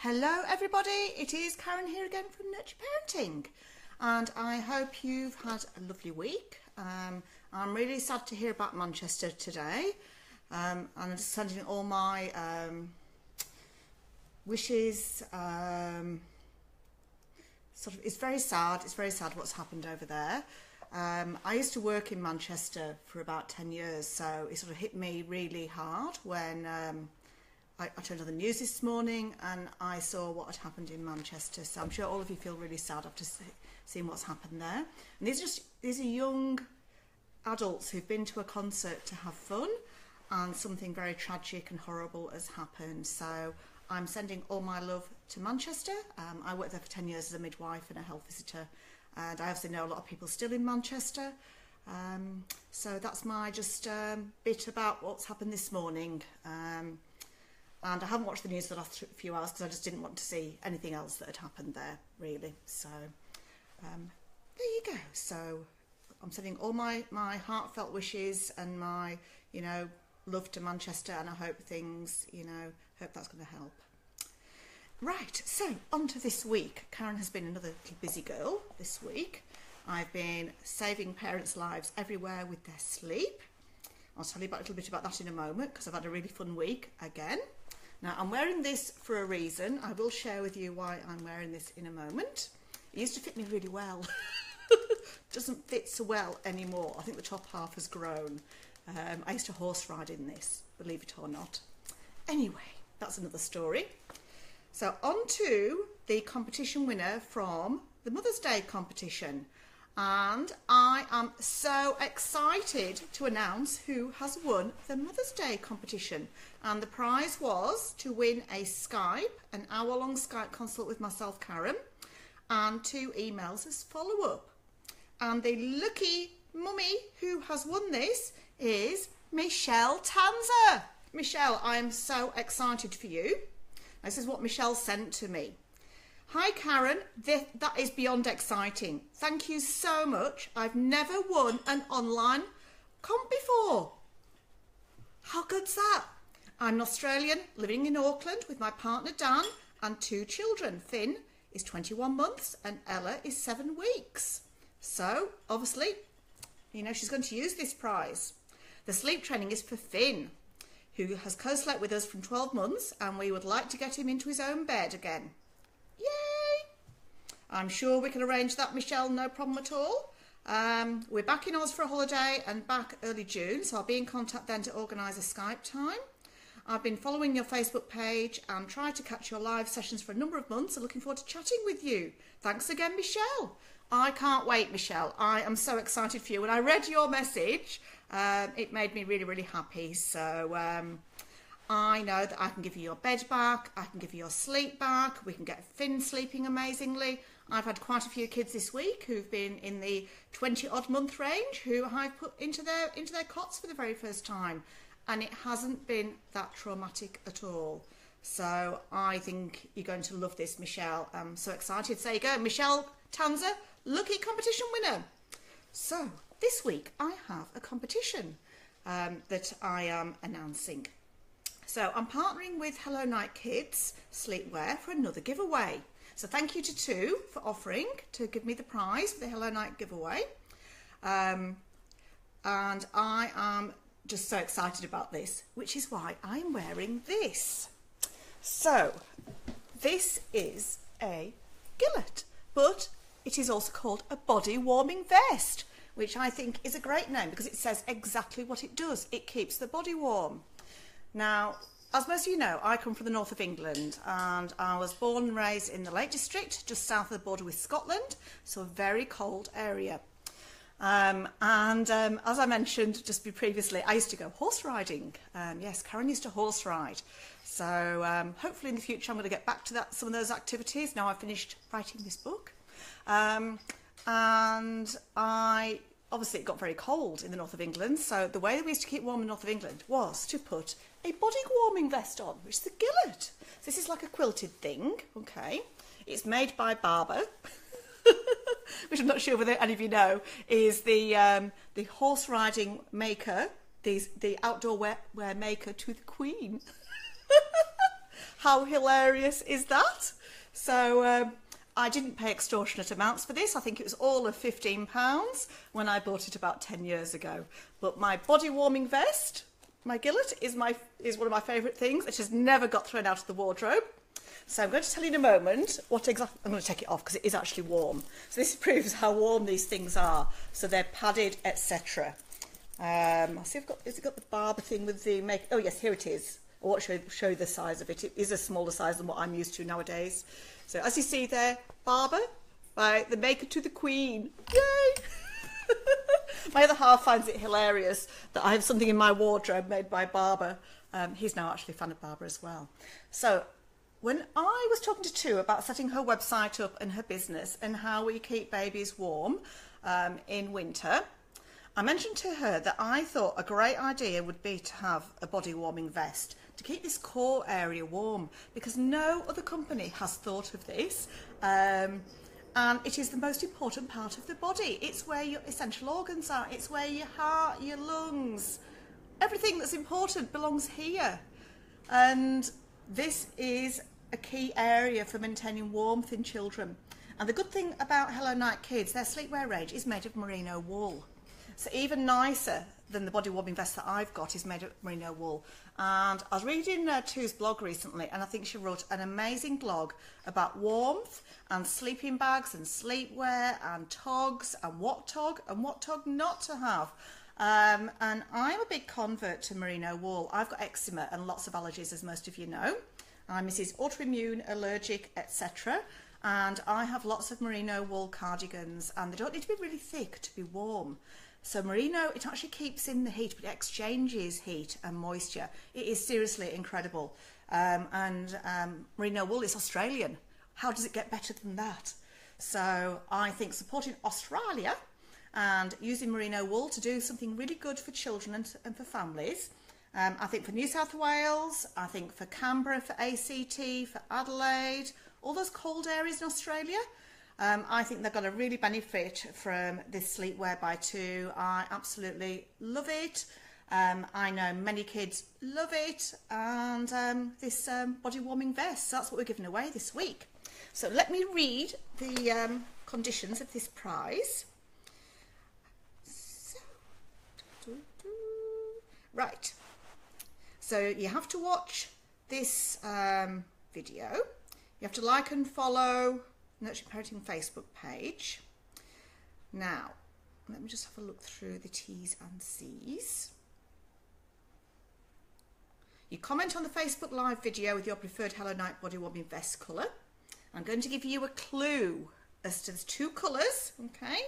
Hello everybody, it is Karen here again from Nurture Parenting, and I hope you've had a lovely week. I'm really sad to hear about Manchester today, and I'm just sending all my wishes. It's very sad what's happened over there. I used to work in Manchester for about 10 years, so it sort of hit me really hard when I turned on the news this morning and I saw what had happened in Manchester. So I'm sure all of you feel really sad after seeing what's happened there. And these are young adults who've been to a concert to have fun, and something very tragic and horrible has happened. So I'm sending all my love to Manchester. I worked there for 10 years as a midwife and a health visitor, and I obviously know a lot of people still in Manchester. So that's my bit about what's happened this morning. And I haven't watched the news for the last few hours because I just didn't want to see anything else that had happened there, really. So there you go. So I'm sending all my heartfelt wishes and my, love to Manchester, and I hope hope that's going to help. Right, so on to this week. Karen has been another busy girl this week. I've been saving parents' lives everywhere with their sleep. I'll tell you a little bit about that in a moment because I've had a really fun week again. Now, I'm wearing this for a reason. I will share with you why I'm wearing this in a moment. It used to fit me really well. Doesn't fit so well anymore. I think the top half has grown. I used to horse ride in this, believe it or not. Anyway, that's another story. So on to the competition winner from the Mother's Day competition. And I am so excited to announce who has won the Mother's Day competition. And the prize was to win a Skype, an hour-long Skype consult with myself, Karen, and 2 emails as follow-up. And the lucky mummy who has won this is Michelle Tanzer. Michelle, I am so excited for you. This is what Michelle sent to me. Hi Karen, that is beyond exciting. Thank you so much. I've never won an online comp before. How good's that? I'm an Australian living in Auckland with my partner Dan and 2 children. Finn is 21 months and Ella is 7 weeks. So obviously, she's going to use this prize. The sleep training is for Finn, who has co-slept with us from 12 months, and we would like to get him into his own bed again. Yay! I'm sure we can arrange that, Michelle, no problem at all. We're back in Oz for a holiday and back early June, so I'll be in contact then to organise a Skype time. I've been following your Facebook page and tried to catch your live sessions for a number of months, and looking forward to chatting with you. Thanks again, Michelle. I can't wait, Michelle. I am so excited for you. When I read your message, it made me really, really happy. So I know that I can give you your bed back, I can give you your sleep back, we can get Finn sleeping amazingly. I've had quite a few kids this week who've been in the 20-odd month range who I've put into their cots for the very first time, and it hasn't been that traumatic at all. So I think you're going to love this, Michelle. I'm so excited. So there you go, Michelle Tanzer, lucky competition winner. So this week I have a competition that I am announcing. So I'm partnering with Hello Night Kids Sleepwear for another giveaway. So thank you to 2 for offering to give me the prize for the Hello Night giveaway. And I am just so excited about this, which is why I'm wearing this. So this is a gillet, but it is also called a body warming vest, which I think is a great name because it says exactly what it does. It keeps the body warm. Now, as most of you know, I come from the north of England, and I was born and raised in the Lake District, just south of the border with Scotland, so a very cold area. As I mentioned just previously, I used to go horse riding. Yes, Karen used to horse ride. So hopefully in the future I'm going to get back to some of those activities now I've finished writing this book. Obviously it got very cold in the north of England, so the way that we used to keep warm in the north of England was to put a body warming vest on, which is the gillet. So this is like a quilted thing, okay. It's made by Barber, which I'm not sure whether any of you know, is the horse riding maker, the outdoor wear maker to the Queen. How hilarious is that? So I didn't pay extortionate amounts for this. I think it was all of £15 when I bought it about 10 years ago. But my body warming vest, my Gillet, is one of my favourite things. It has never got thrown out of the wardrobe. So I'm going to tell you in a moment what exactly... I'm going to take it off because it is actually warm. So this proves how warm these things are. So they're padded, etc. I'll see if has it got the Barber thing with the make... Oh yes, here it is. I won't show you the size of it. It is a smaller size than what I'm used to nowadays. So as you see there, Barber, by the maker to the Queen. Yay! My other half finds it hilarious that I have something in my wardrobe made by Barber. He's now actually a fan of Barber as well. So when I was talking to Tu about setting her website up and her business and how we keep babies warm in winter, I mentioned to her that I thought a great idea would be to have a body warming vest to keep this core area warm, because no other company has thought of this. And it is the most important part of the body. It's where your essential organs are. It's where your heart, your lungs, everything that's important belongs here. And this is a key area for maintaining warmth in children. And the good thing about Hello Night Kids, their sleepwear range is made of merino wool. So even nicer than the body warming vest that I've got is made of merino wool. And I was reading Tu's blog recently, and I think she wrote an amazing blog about warmth and sleeping bags and sleepwear and togs and what tog not to have. And I'm a big convert to merino wool. I've got eczema and lots of allergies, as most of you know. I'm Mrs. Autoimmune, allergic, etc. And I have lots of merino wool cardigans, and they don't need to be really thick to be warm. So merino, it actually keeps in the heat, but it exchanges heat and moisture. It is seriously incredible. Merino wool is Australian. How does it get better than that? So I think supporting Australia and using merino wool to do something really good for children and for families. I think for New South Wales, I think for Canberra, for ACT, for Adelaide, all those cold areas in Australia, I think they're going to really benefit from this sleepwear by Tu. I absolutely love it. I know many kids love it, and this body warming vest, so that's what we're giving away this week. So let me read the conditions of this prize. Right, so you have to watch this video. You have to like and follow Nurturing Parenting Facebook page. Now, let me just have a look through the T's and C's. You comment on the Facebook Live video with your preferred Hello Night body warming vest colour. I'm going to give you a clue as to the two colours, okay?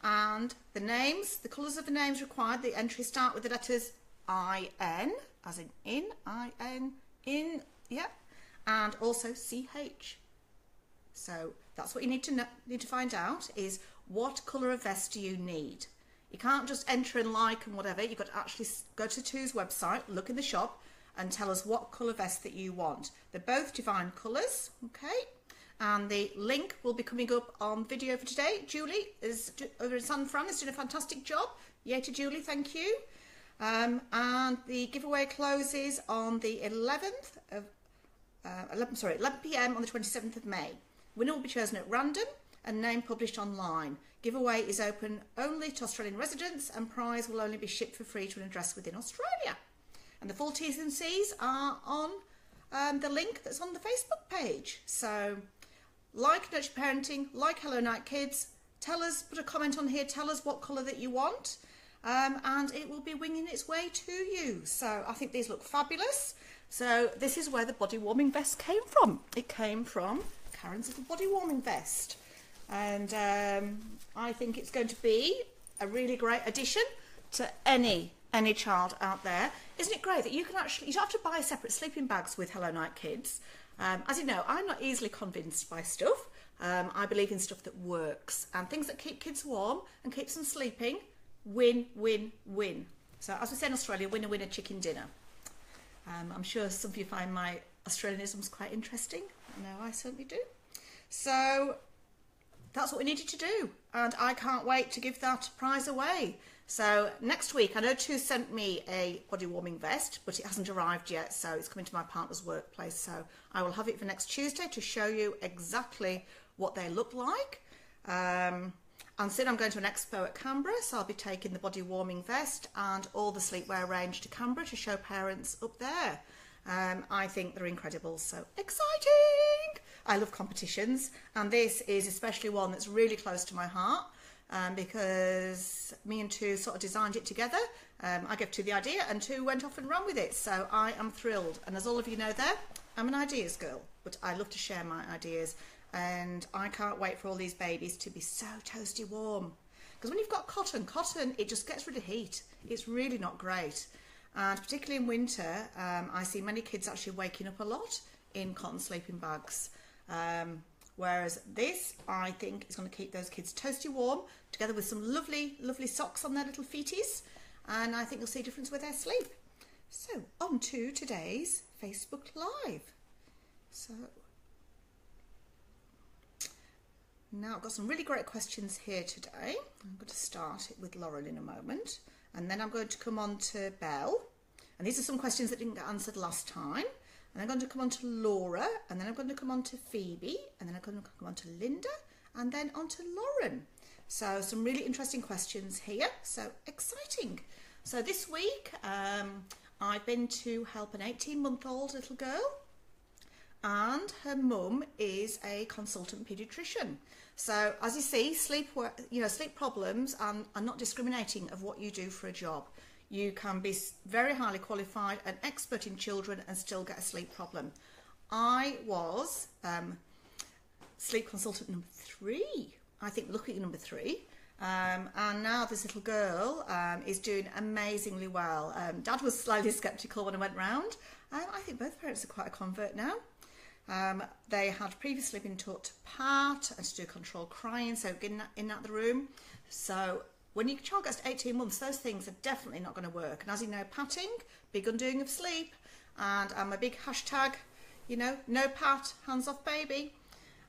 And the names, the colours of the names required. The entries start with the letters I-N, as in I-N, yeah, and also C-H. So that's what you need to find out, is what colour of vest do you need. You can't just enter and like and whatever. You've got to actually go to Tu's website, look in the shop, and tell us what colour vest that you want. They're both divine colours, okay? And the link will be coming up on video for today. Julie is over in San Fran, is doing a fantastic job. Yay to Julie, thank you. And the giveaway closes on the 11th of 11 p.m. on the 27th of May. Winner will be chosen at random and name published online. Giveaway is open only to Australian residents, and prize will only be shipped for free to an address within Australia. And the full T's and C's are on the link that's on the Facebook page. So like Nurture Parenting, like Hello Night Kids, tell us, put a comment on here, tell us what colour that you want, and it will be winging its way to you. So I think these look fabulous. So this is where the body warming vest came from. It came from Karen's little body warming vest. And I think it's going to be a really great addition to any child out there. Isn't it great that you can actually, you don't have to buy separate sleeping bags with Hello Night Kids. As you know, I'm not easily convinced by stuff. I believe in stuff that works, and things that keep kids warm and keeps them sleeping. Win, win, win. So as we say in Australia, winner, winner, chicken dinner. I'm sure some of you find my Australianisms quite interesting. I know I certainly do. So that's what we needed to do, and I can't wait to give that prize away. So next week, I know Tu sent me a body warming vest, but it hasn't arrived yet, so it's coming to my partner's workplace. So I will have it for next Tuesday to show you exactly what they look like. And soon I'm going to an expo at Canberra, so I'll be taking the body warming vest and all the sleepwear range to Canberra to show parents up there. I think they're incredible, so exciting! I love competitions, and this is especially one that's really close to my heart. Because me and Tu sort of designed it together. I gave Tu the idea and Tu went off and ran with it. So I am thrilled. And as all of you know there, I'm an ideas girl, but I love to share my ideas. And I can't wait for all these babies to be so toasty warm. Because when you've got cotton, it just gets rid of heat. It's really not great. And particularly in winter, I see many kids actually waking up a lot in cotton sleeping bags. Whereas this, I think, is going to keep those kids toasty warm, together with some lovely, lovely socks on their little feeties. And I think you'll see a difference with their sleep. So, on to today's Facebook Live. So, now I've got some really great questions here today. I'm going to start it with Lauren in a moment. And then I'm going to come on to Belle. And these are some questions that didn't get answered last time. And I'm going to come on to Laura, and then I'm going to come on to Phoebe, and then I'm going to come on to Linda, and then on to Lauren. So some really interesting questions here, so exciting. So this week I've been to help an 18-month-old little girl, and her mum is a consultant paediatrician. So as you see, sleep problems are not discriminating of what you do for a job. You can be very highly qualified, an expert in children, and still get a sleep problem. I was sleep consultant number 3, I think, lucky number 3. And now this little girl is doing amazingly well. Dad was slightly sceptical when I went round. I think both parents are quite a convert now. They had previously been taught to pat and to do controlled crying, so getting in and out of the room. So when your child gets to 18 months, those things are definitely not going to work. And as you know, patting, big undoing of sleep, and I'm a big hashtag, no pat, hands off baby.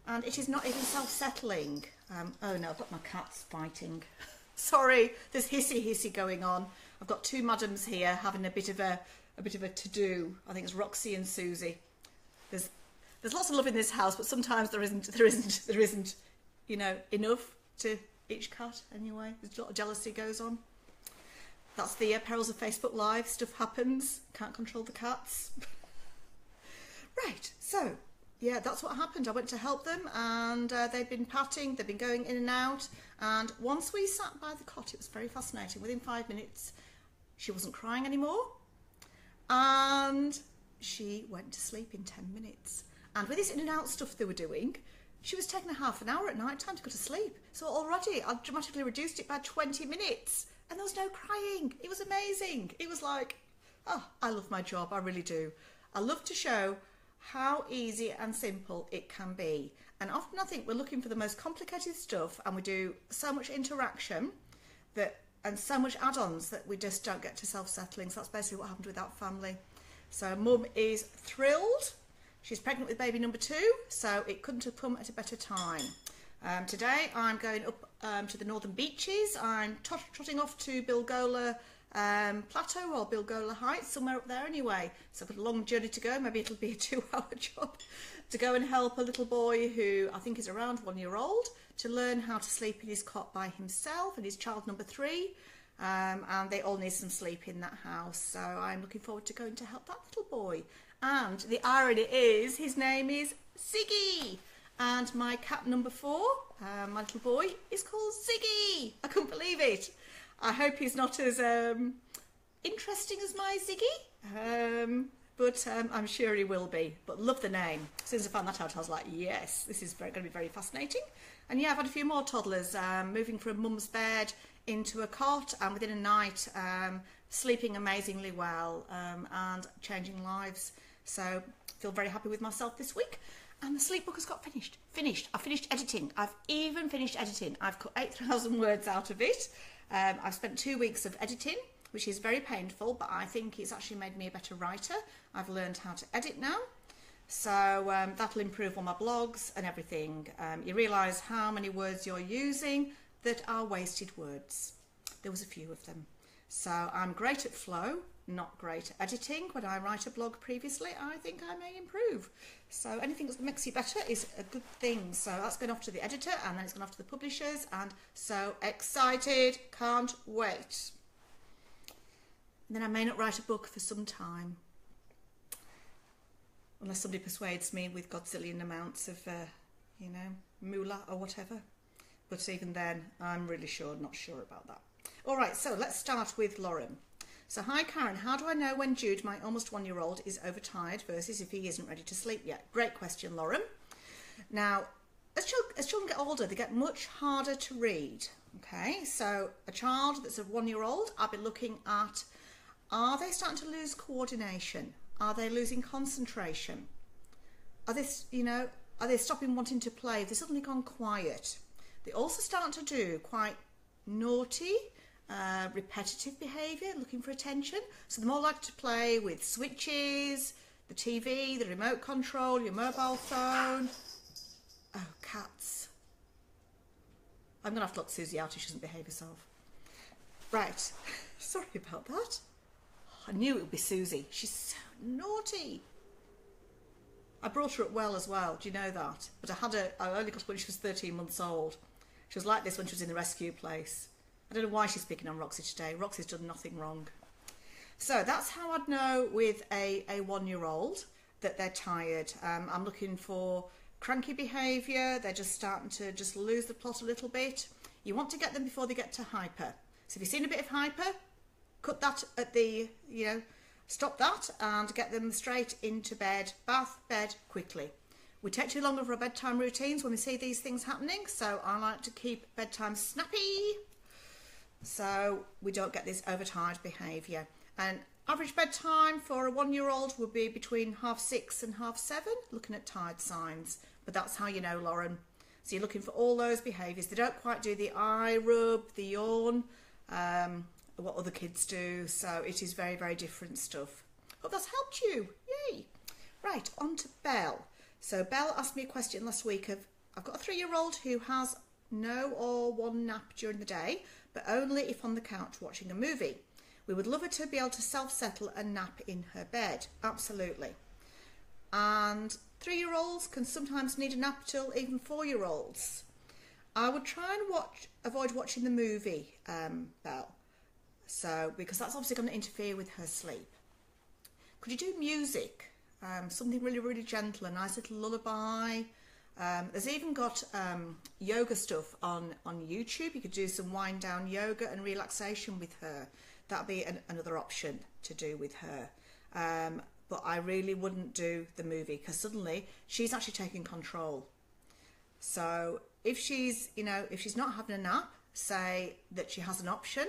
And it is not even self-settling. Oh no, I've got my cats fighting. Sorry, there's hissy going on. I've got 2 madams here having a bit of a to-do. I think it's Roxy and Susie. There's lots of love in this house, but sometimes there isn't, enough to each cat anyway. There's a lot of jealousy goes on. That's the perils of Facebook Live. Stuff happens. Can't control the cats. Right, so yeah, that's what happened. I went to help them, and they'd been patting, they'd been going in and out, and once we sat by the cot, it was very fascinating. Within 5 minutes, she wasn't crying anymore, and she went to sleep in 10 minutes. And with this in and out stuff they were doing, she was taking a half an hour at night time to go to sleep. So already I'd dramatically reduced it by 20 minutes, and there was no crying. It was amazing. It was like, oh, I love my job. I really do. I love to show how easy and simple it can be. And often I think we're looking for the most complicated stuff, and we do so much interaction and so much add-ons that we just don't get to self-settling. So that's basically what happened with that family. So Mum is thrilled. She's pregnant with baby number 2, so it couldn't have come at a better time. Today I'm going up to the Northern Beaches. I'm trotting off to Bilgola Plateau or Bilgola Heights, somewhere up there anyway. So I've got a long journey to go. Maybe it'll be a 2-hour job to go and help a little boy who I think is around 1 year old to learn how to sleep in his cot by himself, and he's child number 3. And they all need some sleep in that house. So I'm looking forward to going to help that little boy. And the irony is, his name is Ziggy. And my cat number 4, my little boy, is called Ziggy. I couldn't believe it. I hope he's not as interesting as my Ziggy. But I'm sure he will be. But love the name. As soon as I found that out, I was like, yes, this is going to be very fascinating. And yeah, I've had a few more toddlers moving from mum's bed into a cot, and within a night sleeping amazingly well and changing lives. So feel very happy with myself this week. And the sleep book has got finished. I finished editing. I've even finished editing. I've cut 8,000 words out of it. I've spent 2 weeks of editing, which is very painful, but I think it's actually made me a better writer. I've learned how to edit now. So that'll improve all my blogs and everything. You realise how many words you're using that are wasted words. There was a few of them. So I'm great at flow, not great at editing. When I write a blog previously, I think I may improve. So anything that makes you better is a good thing. So that's going off to the editor, and then it's going off to the publishers, and so excited, can't wait. And then I may not write a book for some time, unless somebody persuades me with godzillion amounts of, moolah or whatever. But even then, I'm really not sure about that. All right, so let's start with Lauren. So, hi Karen, how do I know when Jude, my almost 1-year-old, is overtired versus if he isn't ready to sleep yet? Great question, Lauren. Now, as children get older, they get much harder to read. Okay, so a child that's a 1-year-old, I'll be looking at, are they starting to lose coordination? Are they losing concentration? Are they stopping wanting to play? Have they suddenly gone quiet? They also start to do quite naughty, repetitive behaviour, looking for attention. So they're more likely to play with switches, the TV, the remote control, your mobile phone. Oh, cats. I'm going to have to lock Susie out if she doesn't behave herself. Right, sorry about that. I knew it would be Susie. She's so naughty. I brought her up well as well, do you know that? But I only got her when she was 13 months old. She was like this when she was in the rescue place. I don't know why she's picking on Roxy today. Roxy's done nothing wrong. So that's how I'd know with a 1-year-old that they're tired. I'm looking for cranky behaviour. They're just starting to just lose the plot a little bit. You want to get them before they get to hyper. So if you've seen a bit of hyper, cut that at the, stop that and get them straight into bed, bath, bed, quickly. We take too long over our bedtime routines when we see these things happening, so I like to keep bedtime snappy so we don't get this overtired behaviour. And average bedtime for a 1-year-old would be between 6:30 and 7:30, looking at tired signs. But that's how you know, Lauren. So you're looking for all those behaviours. They don't quite do the eye rub, the yawn, what other kids do. So it is very, very different stuff. Hope that's helped you. Yay. Right, on to Belle. So Belle asked me a question last week of, I've got a 3-year-old who has no or one nap during the day, but only if on the couch watching a movie. We would love her to be able to self-settle and nap in her bed. Absolutely. And 3-year-olds can sometimes need a nap till even 4-year-olds. I would try and avoid watching the movie, Belle. So, because that's obviously going to interfere with her sleep. Could you do music? Something really, really gentle, a nice little lullaby. There's even got yoga stuff on YouTube. You could do some wind down yoga and relaxation with her. That'd be another option to do with her. But I really wouldn't do the movie because suddenly she's actually taking control. So if she's not having a nap, say that she has an option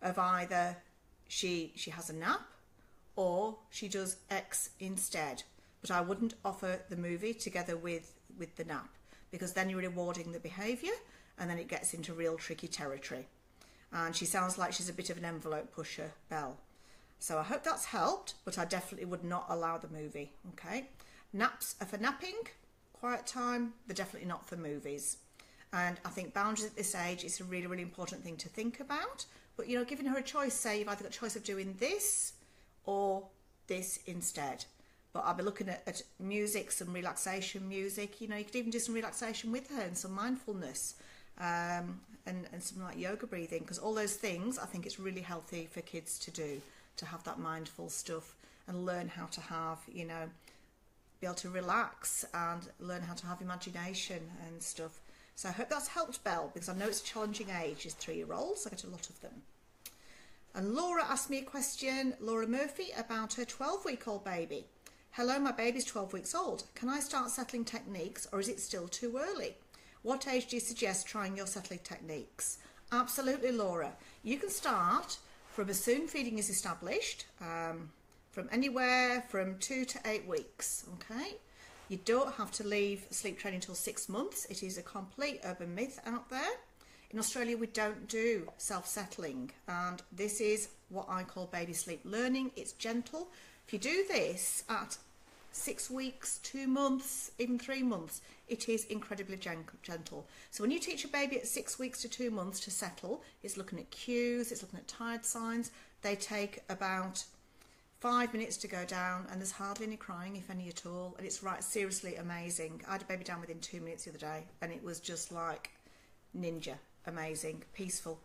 of either she has a nap or she does X instead. But I wouldn't offer the movie together with the nap, because then you're rewarding the behaviour and then it gets into real tricky territory. And she sounds like she's a bit of an envelope pusher, Belle. So I hope that's helped, but I definitely would not allow the movie, okay? Naps are for napping, quiet time, they're definitely not for movies. And I think boundaries at this age is a really, really important thing to think about. But, giving her a choice, say you've either got a choice of doing this or this instead. But I'll be looking at music, some relaxation music. You could even do some relaxation with her and some mindfulness and some like yoga breathing, because all those things I think it's really healthy for kids to do, to have that mindful stuff and learn how to have, be able to relax and learn how to have imagination and stuff. So I hope that's helped Belle, because I know it's a challenging age. It's 3-year-olds, I get a lot of them. And Laura asked me a question, Laura Murphy, about her 12-week-old baby. Hello, my baby's 12 weeks old. Can I start settling techniques, or is it still too early? What age do you suggest trying your settling techniques? Absolutely, Laura. You can start from as soon feeding is established, from anywhere from 2 to 8 weeks, okay? You don't have to leave sleep training until 6 months. It is a complete urban myth out there. In Australia, we don't do self-settling, and this is what I call baby sleep learning. It's gentle. If you do this at 6 weeks, 2 months, even 3 months, it is incredibly gentle. So when you teach a baby at 6 weeks to 2 months to settle, it's looking at cues, it's looking at tired signs. They take about 5 minutes to go down, and there's hardly any crying, if any at all, and it's seriously amazing. I had a baby down within 2 minutes the other day, and it was just like ninja, amazing, peaceful.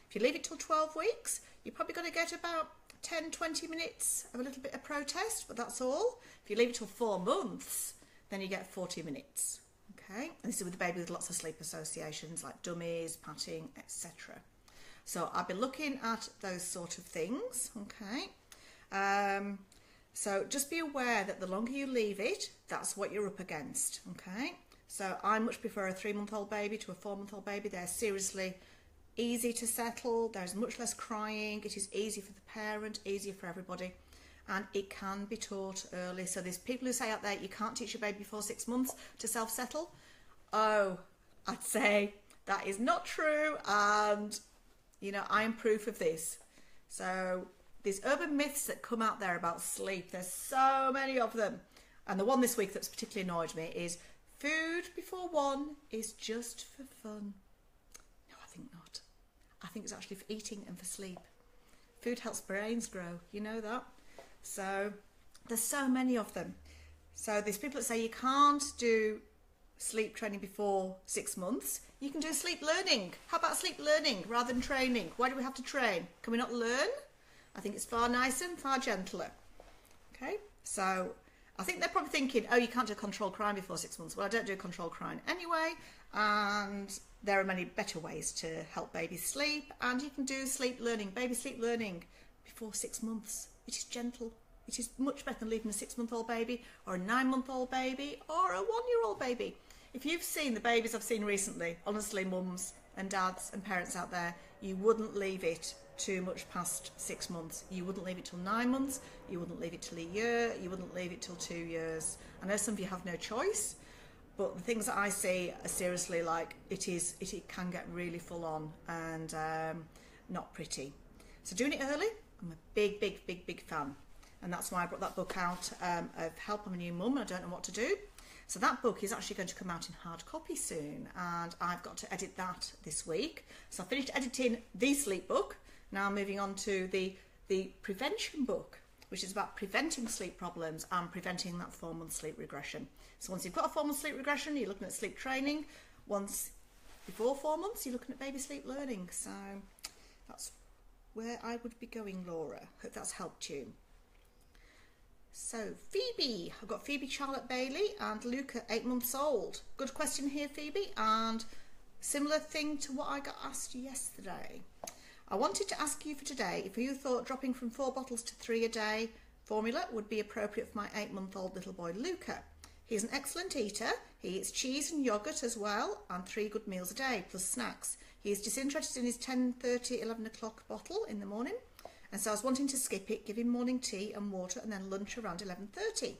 If you leave it till 12 weeks, you're probably going to get about 10-20 minutes of a little bit of protest, but that's all. If you leave it till 4 months, then you get 40 minutes. Okay, and this is with the baby with lots of sleep associations like dummies, patting, etc. So I've been looking at those sort of things. Okay, so just be aware that the longer you leave it, that's what you're up against. Okay, so I much prefer a 3-month-old baby to a 4-month-old baby. They're seriously easy to settle, there's much less crying, it is easy for the parent, easier for everybody, and it can be taught early. So there's people who say out there you can't teach your baby before 6 months to self-settle. Oh, I'd say that is not true, and you know, I am proof of this. So these urban myths that come out there about sleep, there's so many of them, and the one this week that's particularly annoyed me is food before 1 is just for fun. No, I think not. I think it's actually for eating and for sleep. Food helps brains grow, you know that? So there's so many of them. So there's people that say you can't do sleep training before 6 months. You can do sleep learning. How about sleep learning rather than training? Why do we have to train? Can we not learn? I think it's far nicer and far gentler. Okay, so I think they're probably thinking, oh, you can't do controlled crying before 6 months. Well, I don't do controlled crying anyway, and there are many better ways to help babies sleep, and you can do sleep learning, baby sleep learning, before 6 months. It is gentle. It is much better than leaving a 6-month-old baby or a 9-month-old baby or a 1-year-old baby. If you've seen the babies I've seen recently, honestly, mums and dads and parents out there, you wouldn't leave it too much past 6 months. You wouldn't leave it till 9 months. You wouldn't leave it till a year. You wouldn't leave it till 2 years. I know some of you have no choice, but the things that I see are seriously like it can get really full on and not pretty. So doing it early, I'm a big fan, and that's why I brought that book out of Help, I'm a New Mum and I Don't Know What to Do. So that book is actually going to come out in hard copy soon, and I've got to edit that this week. So I finished editing the sleep book. Now I'm moving on to the prevention book, which is about preventing sleep problems and preventing that 4-month sleep regression. So once you've got a 4-month sleep regression, you're looking at sleep training. Once before 4 months, you're looking at baby sleep learning. So that's where I would be going, Laura. Hope that's helped you. So Phoebe, I've got Phoebe Charlotte Bailey and Luca, 8 months old. Good question here, Phoebe, and similar thing to what I got asked yesterday. I wanted to ask you for today if you thought dropping from 4 bottles to 3 a day formula would be appropriate for my 8-month-old little boy Luca. He's an excellent eater. He eats cheese and yoghurt as well, and 3 good meals a day plus snacks. He is disinterested in his 10:30, 11 o'clock bottle in the morning, and so I was wanting to skip it, give him morning tea and water, and then lunch around 11:30.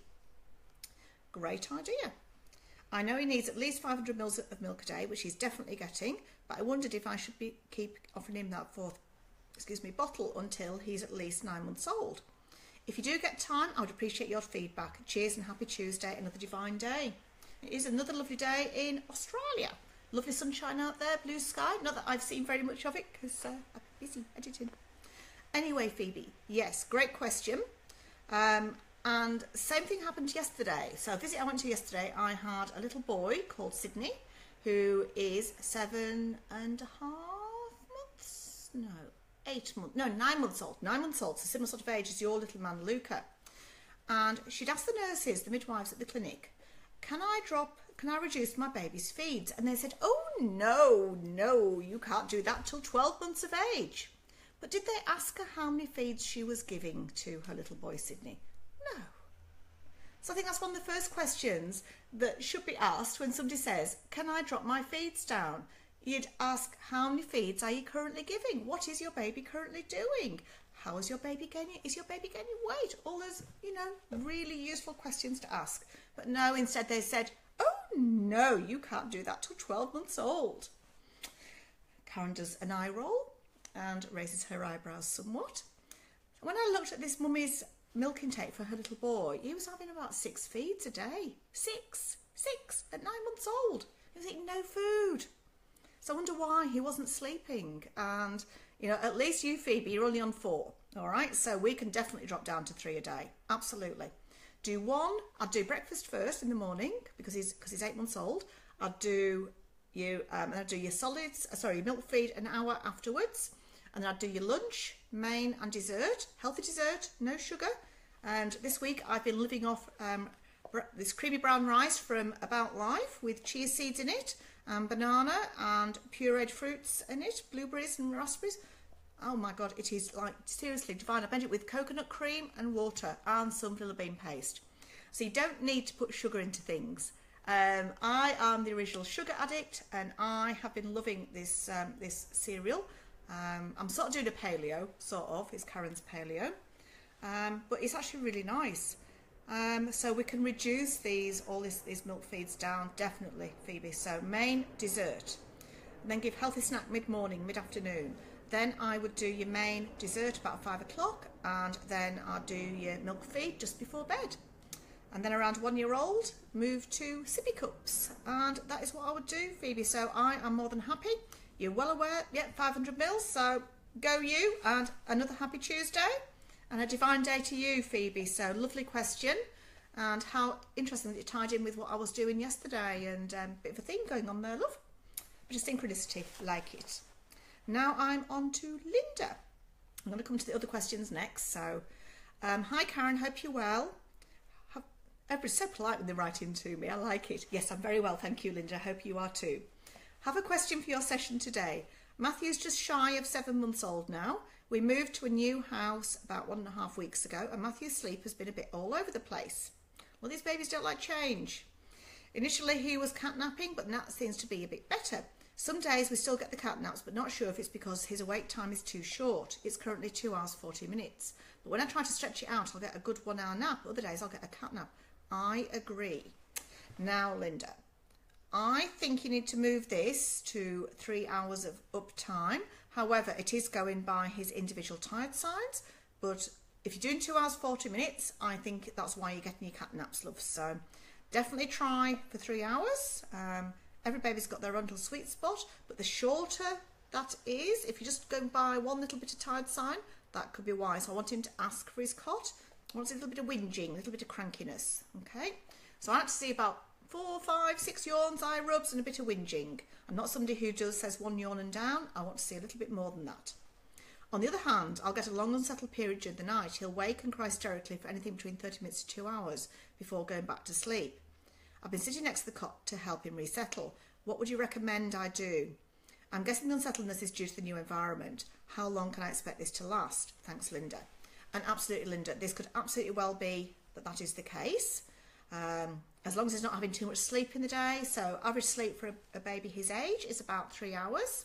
Great idea. I know he needs at least 500 mils of milk a day, which he's definitely getting, but I wondered if I should keep offering him that 4th bottle until he's at least 9 months old. If you do get time, I would appreciate your feedback. Cheers and happy Tuesday, another divine day. It is another lovely day in Australia. Lovely sunshine out there, blue sky. Not that I've seen very much of it because I'm busy editing. Anyway, Phoebe, yes, great question. And same thing happened yesterday. So a visit I went to yesterday, I had a little boy called Sydney, who is 7.5 months? No, 8 months, no, 9 months old. 9 months old, so similar sort of age as your little man, Luca. And she'd asked the nurses, the midwives at the clinic, can I reduce my baby's feeds? And they said, oh, no, you can't do that till 12 months of age. But did they ask her how many feeds she was giving to her little boy, Sydney? No. So I think that's one of the first questions that should be asked when somebody says, can I drop my feeds down? You'd ask, how many feeds are you currently giving? What is your baby currently doing? How is your baby gaining? Is your baby gaining weight? All those, really useful questions to ask. But no, instead they said, oh no, you can't do that till 12 months old. Karen does an eye roll and raises her eyebrows somewhat. When I looked at this mummy's milk intake for her little boy, he was having about 6 feeds a day. Six at 9 months old. He was eating no food. So I wonder why he wasn't sleeping. And, you know, at least you, Phoebe, you're only on 4. All right, so we can definitely drop down to 3 a day. Absolutely. Do 1. I'd do breakfast first in the morning because he's 8 months old. I'd do your solids, your milk feed an hour afterwards, and then I'd do your lunch, main and dessert, healthy dessert, no sugar. And this week I've been living off this creamy brown rice from About Life with chia seeds in it, and banana and pureed fruits in it, blueberries and raspberries. Oh my God, it is like seriously divine. I blend it with coconut cream and water and some vanilla bean paste. So you don't need to put sugar into things. I am the original sugar addict, and I have been loving this cereal. I'm sort of doing a paleo, it's Karen's paleo, but it's actually really nice. So we can reduce these milk feeds down, definitely, Phoebe. So main, dessert, and then give healthy snack mid-morning, mid-afternoon. Then I would do your main dessert about 5 o'clock, and then I'd do your milk feed just before bed. And then around 1 year old, move to sippy cups. And that is what I would do, Phoebe. So I am more than happy. You're well aware, 500 mils. So go you, and another happy Tuesday. And a divine day to you, Phoebe. So lovely question. And how interesting that it tied in with what I was doing yesterday. And a bit of a theme going on there, love. Bit of synchronicity, like it. Now I'm on to Linda. I'm going to come to the other questions next. So, hi Karen, hope you're well. Everybody's so polite when they write in to me. I like it. Yes, I'm very well, thank you, Linda. Hope you are too. Have a question for your session today. Matthew's just shy of 7 months old now. We moved to a new house about 1.5 weeks ago, and Matthew's sleep has been a bit all over the place. Well, these babies don't like change. Initially, he was catnapping, but that seems to be a bit better. Some days we still get the catnaps, but not sure if it's because his awake time is too short. It's currently 2 hours 40 minutes. But when I try to stretch it out, I'll get a good 1 hour nap. Other days I'll get a catnap. I agree. Now, Linda, I think you need to move this to 3 hours of uptime. However, it is going by his individual tired signs. But if you're doing 2 hours 40 minutes, I think that's why you're getting your catnaps, love. So definitely try for 3 hours. Every baby's got their own little sweet spot, but the shorter that is, if you're just going by one little bit of tired sign, that could be why. So I want him to ask for his cot. I want a little bit of whinging, a little bit of crankiness, okay? So I like to see about 4, 5, 6 yawns, eye rubs, and a bit of whinging. I'm not somebody who just says 1 yawn and down. I want to see a little bit more than that. On the other hand, I'll get a long unsettled period during the night. He'll wake and cry hysterically for anything between 30 minutes to 2 hours before going back to sleep. I've been sitting next to the cot to help him resettle. What would you recommend I do? I'm guessing the unsettledness is due to the new environment. How long can I expect this to last? Thanks, Linda. And absolutely, Linda, this could absolutely well be that is the case. As long as he's not having too much sleep in the day. So average sleep for a baby his age is about 3 hours.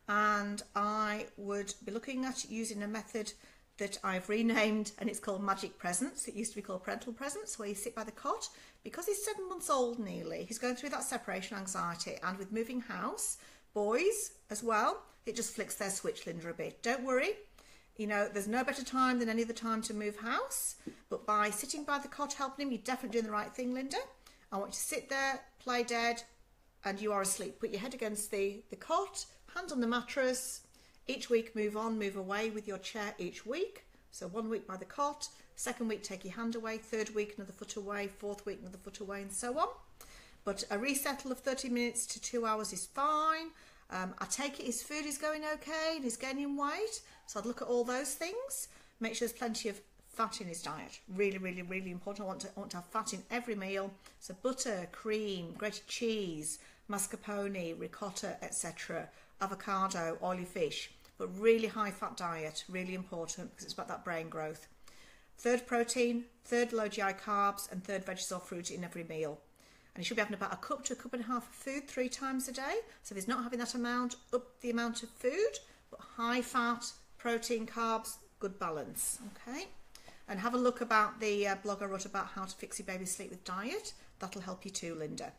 And I would be looking at using a method that I've renamed, and it's called Magic Presence. It used to be called Parental Presence, where you sit by the cot. Because he's 7 months old nearly, he's going through that separation anxiety, and with moving house, boys as well, it just flicks their switch, Linda, a bit. Don't worry, you know, there's no better time than any other time to move house, but by sitting by the cot helping him, you're definitely doing the right thing, Linda. I want you to sit there, play dead, and you are asleep. Put your head against the cot, hands on the mattress. Each week, move on, move away with your chair each week. So 1 week by the cot, 2nd week, take your hand away, 3rd week, another foot away, 4th week, another foot away, and so on. But a resettle of 30 minutes to 2 hours is fine. I take it his food is going okay and he's gaining weight. So I'd look at all those things. Make sure there's plenty of fat in his diet. Really, really, really important. I want to have fat in every meal. So butter, cream, grated cheese, mascarpone, ricotta, etc. Avocado, oily fish. But really high fat diet, really important because it's about that brain growth. 3rd protein, 3rd low GI carbs, and 3rd veggies or fruit in every meal. And he should be having about 1 cup to 1.5 cups of food 3 times a day. So if he's not having that amount, up the amount of food, but high fat, protein, carbs, good balance, okay? And have a look about the blog I wrote about how to fix your baby's sleep with diet. That'll help you too, Linda.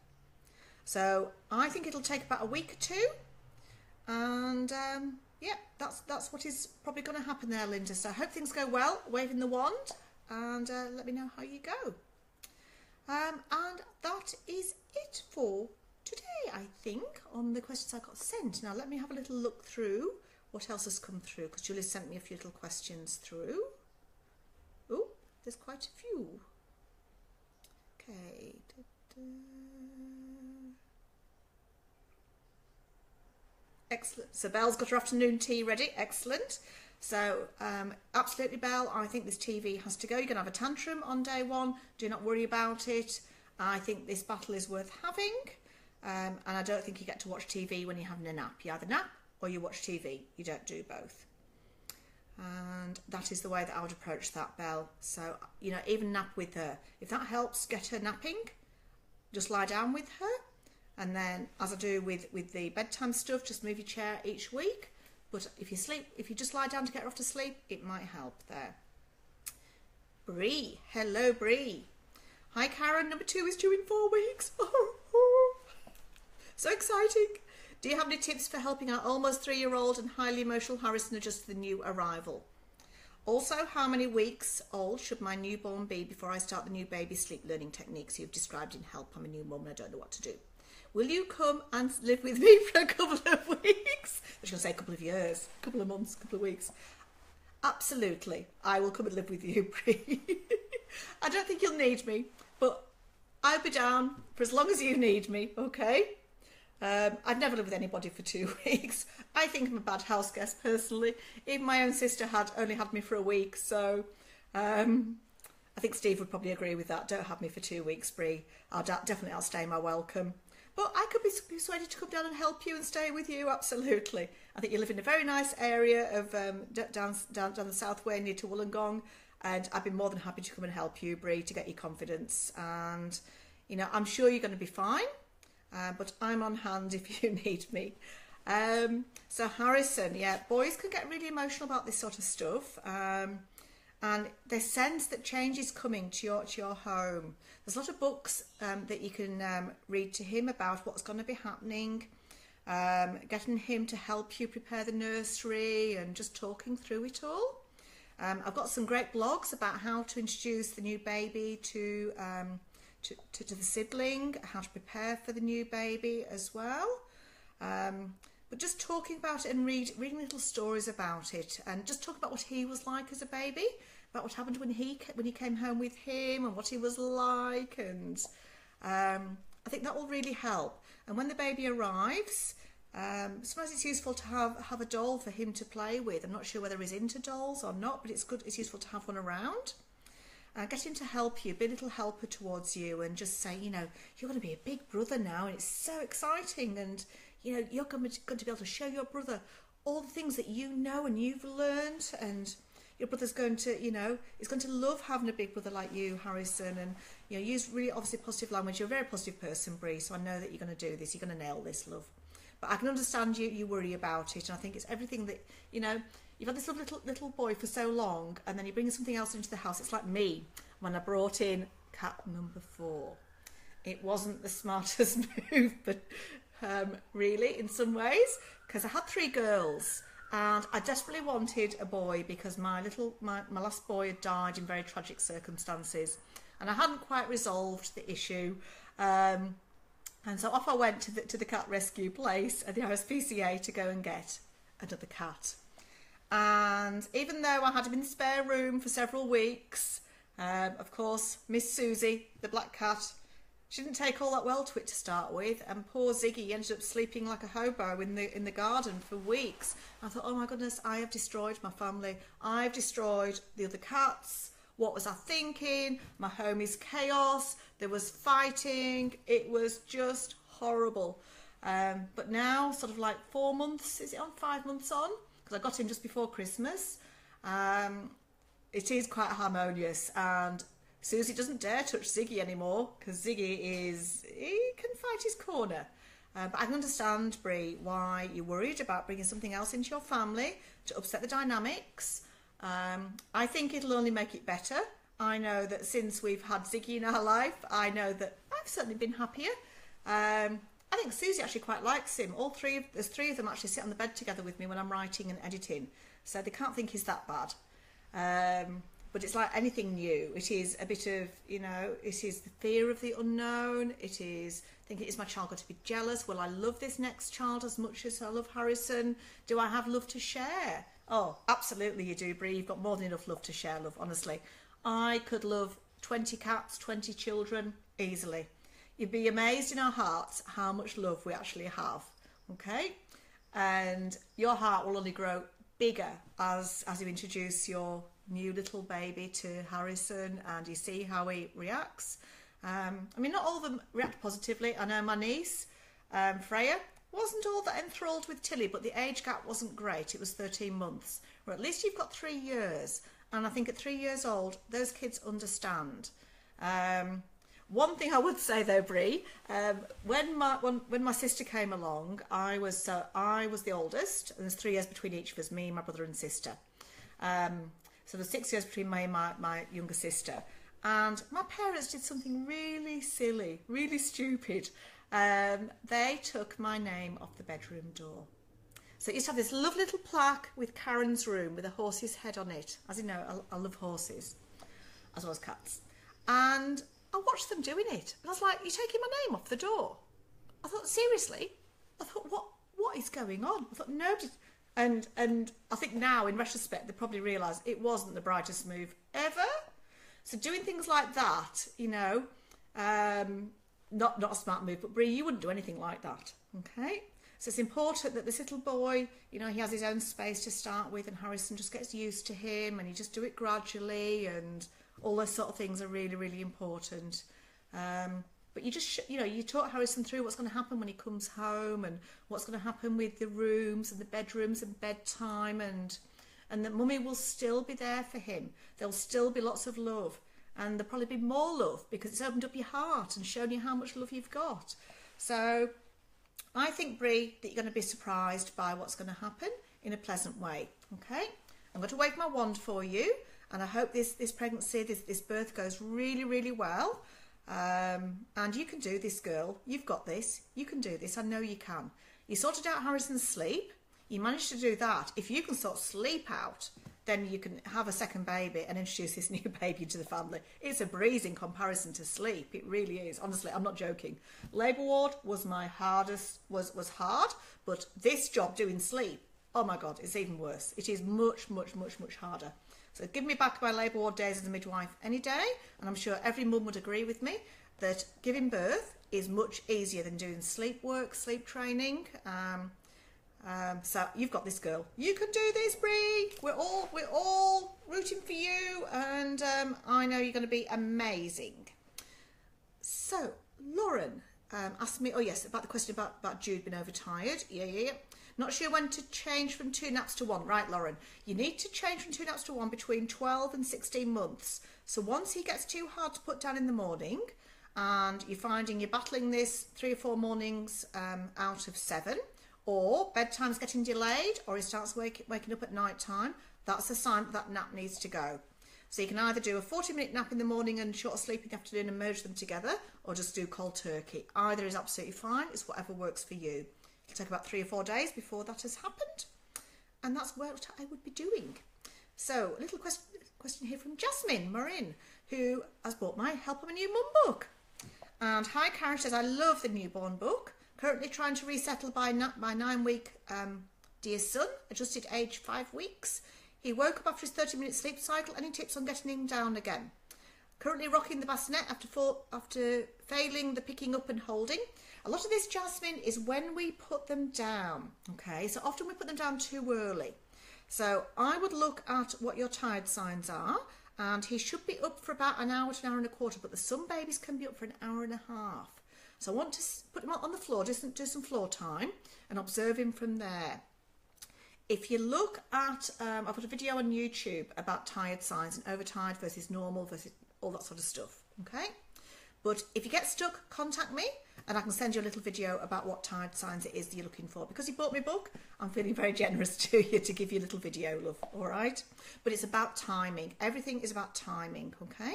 So I think it'll take about a week or 2. And yeah, that's what is probably going to happen there, Linda. So I hope things go well, waving the wand, and let me know how you go. And that is it for today, I think, on the questions I got sent. Now let me have a little look through what else has come through, because Julie sent me a few little questions through. Oh, there's quite a few. Okay. Excellent. So Belle's got her afternoon tea ready. Excellent. So absolutely, Belle, I think this TV has to go. You're going to have a tantrum on day one. Do not worry about it. I think this battle is worth having. And I don't think you get to watch TV when you're having a nap. You either nap or you watch TV. You don't do both. And that is the way that I would approach that, Belle. So, you know, even nap with her. If that helps get her napping, just lie down with her. And then, as I do with the bedtime stuff, just move your chair each week. But if you just lie down to get her off to sleep, it might help there. Bree. Hello, Bree. Hi, Karen. Number 2 is due in 4 weeks. So exciting. Do you have any tips for helping our almost 3-year-old and highly emotional Harrison adjust to the new arrival? Also, how many weeks old should my newborn be before I start the new baby sleep learning techniques you've described in Help? I'm a new mum and I don't know what to do. Will you come and live with me for a couple of weeks? I was going to say a couple of years, a couple of months, a couple of weeks. Absolutely. I will come and live with you, Brie. I don't think you'll need me, but I'll be down for as long as you need me, okay? I've never lived with anybody for 2 weeks. I think I'm a bad house guest, personally. Even my own sister had only had me for a week, so I think Steve would probably agree with that. Don't have me for 2 weeks, Brie. Definitely outstay my welcome. But I could be persuaded to come down and help you and stay with you, absolutely. I think you live in a very nice area of down the south way near to Wollongong, and I'd be more than happy to come and help you, Brie, to get your confidence. And, you know, I'm sure you're going to be fine, but I'm on hand if you need me. So Harrison, yeah, boys can get really emotional about this sort of stuff. And they sense that change is coming to your home. There's a lot of books that you can read to him about what's going to be happening, getting him to help you prepare the nursery and just talking through it all. I've got some great blogs about how to introduce the new baby to the sibling, how to prepare for the new baby as well. But just talking about it and reading little stories about it, and just talk about what he was like as a baby, about what happened when he came home with him and what he was like, and I think that will really help. And when the baby arrives, sometimes it's useful to have a doll for him to play with. I'm not sure whether he's into dolls or not, but it's useful to have one around. Get him to help you, be a little helper towards you, and just say, you know, you're going to be a big brother now, and it's so exciting, and you know, you're going to be able to show your brother all the things that you know and you've learned, and your brother's going to, you know, is going to love having a big brother like you, Harrison, and, you know, use really obviously positive language. You're a very positive person, Bree, so I know that you're going to do this. You're going to nail this, love. But I can understand you worry about it, and I think it's everything that, you know, you've had this little boy for so long, and then you bring something else into the house. It's like me when I brought in cat number 4. It wasn't the smartest move, but really, in some ways, because I had 3 girls, and I desperately wanted a boy because my last boy had died in very tragic circumstances, and I hadn't quite resolved the issue. And so off I went to the cat rescue place at the RSPCA to go and get another cat. And even though I had him in the spare room for several weeks, of course, Miss Susie, the black cat, she didn't take all that well to it to start with, and poor Ziggy ended up sleeping like a hobo in the garden for weeks. I thought, oh my goodness, I have destroyed my family. I've destroyed the other cats. What was I thinking? My home is chaos. There was fighting. It was just horrible. But now, sort of like 4 months, is it on? 5 months on? Because I got him just before Christmas. It is quite harmonious, and Susie doesn't dare touch Ziggy anymore because Ziggy he can fight his corner. But I can understand, Brie, why you're worried about bringing something else into your family to upset the dynamics. I think it'll only make it better. I know that since we've had Ziggy in our life, I know that I've certainly been happier. I I think Susie actually quite likes him. There's three of them actually sit on the bed together with me when I'm writing and editing, so they can't think he's that bad. But it's like anything new. It is a bit of, you know, it is the fear of the unknown. It is thinking, is my child going to be jealous? Will I love this next child as much as I love Harrison? Do I have love to share? Oh, absolutely you do, Brie. You've got more than enough love to share, love, honestly. I could love 20 cats, 20 children, easily. You'd be amazed in our hearts how much love we actually have, okay? And your heart will only grow bigger as you introduce your new little baby to Harrison and you see how he reacts. I mean, not all of them react positively. I know my niece, Freya, wasn't all that enthralled with Tilly, but the age gap wasn't great. It was 13 months. Or at least you've got 3 years. And I think at 3 years old, those kids understand. One thing I would say though, Brie, when my sister came along, I was the oldest, and there's 3 years between each of us, me, my brother and sister. So there's 6 years between me and my younger sister. And my parents did something really silly, really stupid. They took my name off the bedroom door. So it used to have this lovely little plaque with Karen's room with a horse's head on it. As you know, I love horses, as well as cats. And I watched them doing it. And I was like, you're taking my name off the door? I thought, seriously? I thought, what is going on? I thought, nobody... And I think now, in retrospect, they probably realise it wasn't the brightest move ever. So doing things like that, you know, not a smart move, but Brie, you wouldn't do anything like that, okay? So it's important that this little boy, you know, he has his own space to start with, and Harrison just gets used to him, and you just do it gradually, and all those sort of things are really, really important. But you just, you know, you talk Harrison through what's going to happen when he comes home and what's going to happen with the rooms and the bedrooms and bedtime, and that mummy will still be there for him. There'll still be lots of love, and there'll probably be more love because it's opened up your heart and shown you how much love you've got. So I think, Brie, that you're going to be surprised by what's going to happen in a pleasant way, okay? I'm going to wave my wand for you, and I hope this pregnancy, this birth goes really, really well. And you can do this, girl. You've got this. You can do this. I know you can. You sorted out Harrison's sleep. You managed to do that. If you can sort sleep out, then you can have a second baby and introduce this new baby into the family. It's a breeze in comparison to sleep. It really is. Honestly, I'm not joking. Labour ward was my hardest, was hard, but this job doing sleep, oh my God, it's even worse. It is much, much, much, much harder. So give me back my labour ward days as a midwife any day, and I'm sure every mum would agree with me that giving birth is much easier than doing sleep work, sleep training. So you've got this, girl. You can do this, Brie. We're all rooting for you, and I know you're going to be amazing. So Lauren asked me, oh yes, about the question about Jude being overtired. Yeah. Not sure when to change from 2 naps to 1. Right, Lauren. You need to change from 2 naps to 1 between 12 and 16 months. So once he gets too hard to put down in the morning, and you're finding you're battling this 3 or 4 mornings out of 7, or bedtime's getting delayed, or he starts waking up at night time, that's a sign that nap needs to go. So you can either do a 40-minute nap in the morning and short sleep in the afternoon and merge them together, or just do cold turkey. Either is absolutely fine. It's whatever works for you. It'll take about 3 or 4 days before that has happened, and that's what I would be doing. So a little question here from Jasmine Marin, who has bought my Help I'm a New Mum book. And hi, Karen says, I love the newborn book. Currently trying to resettle my 9-week dear son, adjusted age 5 weeks. He woke up after his 30-minute sleep cycle. Any tips on getting him down again? Currently rocking the bassinet after failing the picking up and holding. A lot of this, Jasmine, is when we put them down, okay? So often we put them down too early. So I would look at what your tired signs are, and he should be up for about an hour to an hour and a quarter, but some babies can be up for an hour and a half. So I want to put him on the floor, do some floor time, and observe him from there. If you look at, I've got a video on YouTube about tired signs and overtired versus normal versus all that sort of stuff, okay? But if you get stuck, contact me, and I can send you a little video about what tired signs it is that you're looking for. Because you bought me a book, I'm feeling very generous to you to give you a little video, love, all right? But it's about timing. Everything is about timing, okay?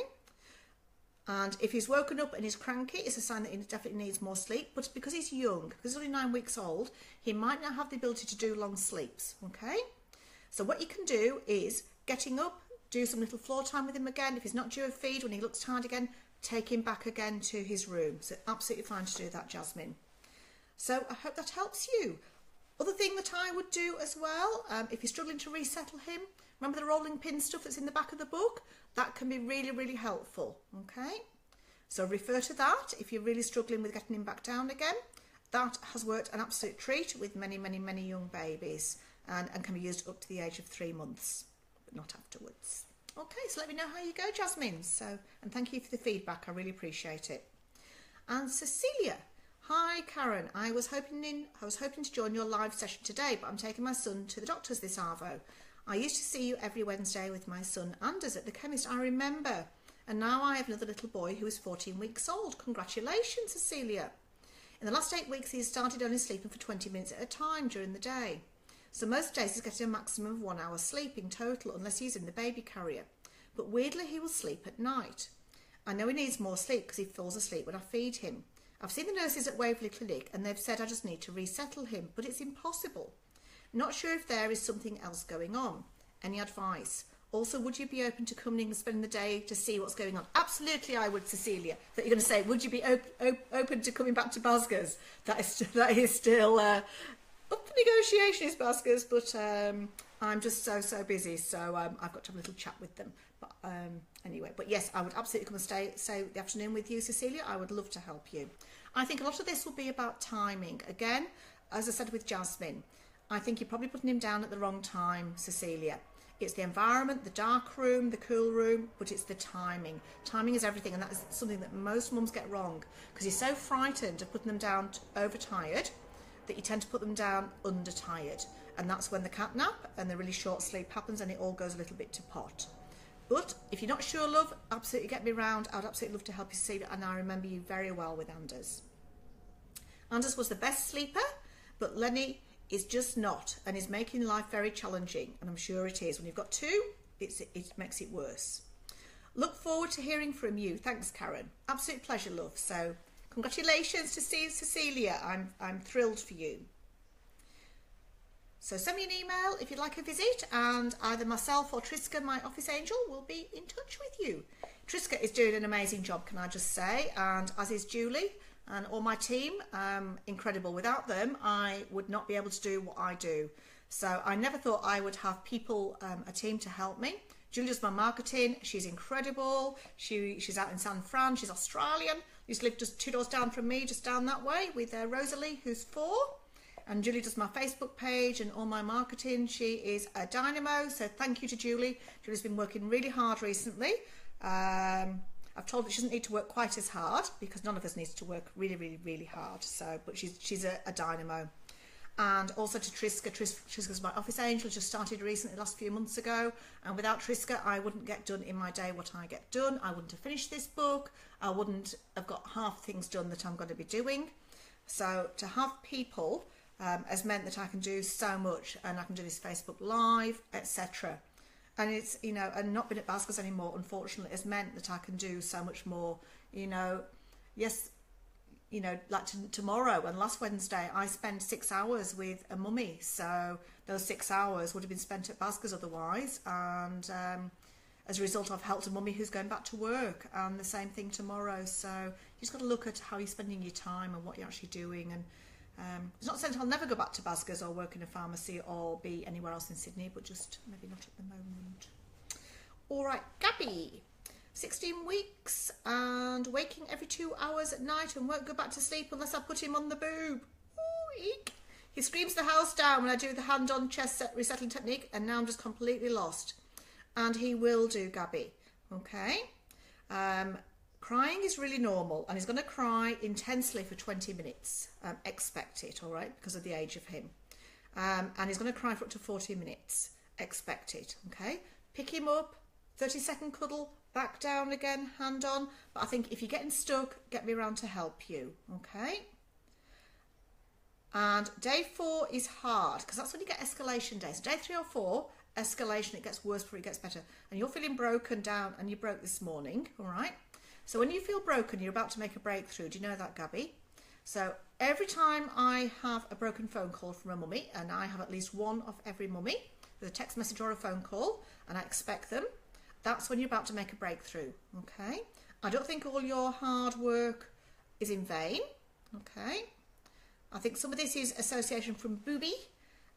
And if he's woken up and he's cranky, it's a sign that he definitely needs more sleep. But because he's young, because he's only 9 weeks old, he might not have the ability to do long sleeps, okay? So what you can do is getting up, do some little floor time with him again. If he's not due a feed, when he looks tired again, take him back again to his room. So absolutely fine to do that, Jasmine. So I hope that helps you. Other thing that I would do as well, if you're struggling to resettle him, remember the rolling pin stuff that's in the back of the book? That can be really, really helpful, okay? So refer to that if you're really struggling with getting him back down again. That has worked an absolute treat with many, many, many young babies and can be used up to the age of 3 months, but not afterwards. Okay, so let me know how you go, Jasmine. And thank you for the feedback. I really appreciate it. And Cecilia, hi Karen. I was hoping to join your live session today, but I'm taking my son to the doctors this arvo. I used to see you every Wednesday with my son Anders at the chemist, I remember. And now I have another little boy who is 14 weeks old. Congratulations, Cecilia. In the last 8 weeks, he has started only sleeping for 20 minutes at a time during the day. So most days he's getting a maximum of 1 hour sleep in total, unless he's in the baby carrier. But weirdly, he will sleep at night. I know he needs more sleep because he falls asleep when I feed him. I've seen the nurses at Waverley Clinic and they've said I just need to resettle him, but it's impossible. Not sure if there is something else going on. Any advice? Also, would you be open to coming and spending the day to see what's going on? Absolutely, I would, Cecilia. That you're going to say, would you be open to coming back to Basgers? That is still up for negotiation, is Basgers, but I'm just so busy, so I've got to have a little chat with them. But anyway, but yes, I would absolutely come and stay the afternoon with you, Cecilia. I would love to help you. I think a lot of this will be about timing. Again, as I said with Jasmine, I think you're probably putting him down at the wrong time, Cecilia. It's the environment, the dark room, the cool room, but it's the timing. Timing is everything, and that is something that most mums get wrong because you're so frightened of putting them down overtired that you tend to put them down undertired. And that's when the cat nap and the really short sleep happens and it all goes a little bit to pot. But if you're not sure, love, absolutely get me round. I'd absolutely love to help you, Cecilia, and I remember you very well with Anders. Anders was the best sleeper, but Lenny is just not, and is making life very challenging, and I'm sure it is. When you've got two, it makes it worse. Look forward to hearing from you. Thanks, Karen. Absolute pleasure, love. So congratulations to Cecilia. I'm thrilled for you. So send me an email if you'd like a visit, and either myself or Triska, my office angel, will be in touch with you. Triska is doing an amazing job, can I just say, and as is Julie and all my team. Incredible. Without them, I would not be able to do what I do. So I never thought I would have people, a team to help me. Julie does my marketing. She's incredible. She's out in San Fran. She's Australian. Used to live just 2 doors down from me, just down that way, with Rosalie, who's 4. And Julie does my Facebook page and all my marketing. She is a dynamo. So thank you to Julie. Julie's been working really hard recently. I've told her she doesn't need to work quite as hard because none of us needs to work really, really, really hard. So, but she's a dynamo. And also to Triska. Triska's my office angel, just started recently, last few months ago. And without Triska, I wouldn't get done in my day what I get done. I wouldn't have finished this book. I wouldn't have got half things done that I'm going to be doing. So to have people has meant that I can do so much, and I can do this Facebook Live, etc. And it's, you know, and not been at Basgers anymore, unfortunately, has meant that I can do so much more, you know. Yes, you know, like tomorrow and last Wednesday, I spent 6 hours with a mummy. So those 6 hours would have been spent at Basgers otherwise. And as a result, I've helped a mummy who's going back to work, and the same thing tomorrow. So you just got to look at how you're spending your time and what you're actually doing. And it's not saying I'll never go back to Basgers or work in a pharmacy or be anywhere else in Sydney, but just maybe not at the moment. All right, Gabby, 16 weeks and waking every 2 hours at night and won't go back to sleep unless I put him on the boob. Ooh, eek. He screams the house down when I do the hand-on chest resettling technique, and now I'm just completely lost. And he will do, Gabby. Okay. Crying is really normal, and he's going to cry intensely for 20 minutes. Expect it, all right, because of the age of him. And he's going to cry for up to 40 minutes. Expect it, okay? Pick him up, 30-second cuddle, back down again, hand on. But I think if you're getting stuck, get me around to help you, okay? And day 4 is hard, because that's when you get escalation days. Day 3 or 4, escalation, it gets worse before it gets better. And you're feeling broken down, and you broke this morning, all right? So when you feel broken, you're about to make a breakthrough. Do you know that, Gabby? So every time I have a broken phone call from a mummy, and I have at least one of every mummy with a text message or a phone call, and I expect them, that's when you're about to make a breakthrough, okay? I don't think all your hard work is in vain, okay? I think some of this is association from booby,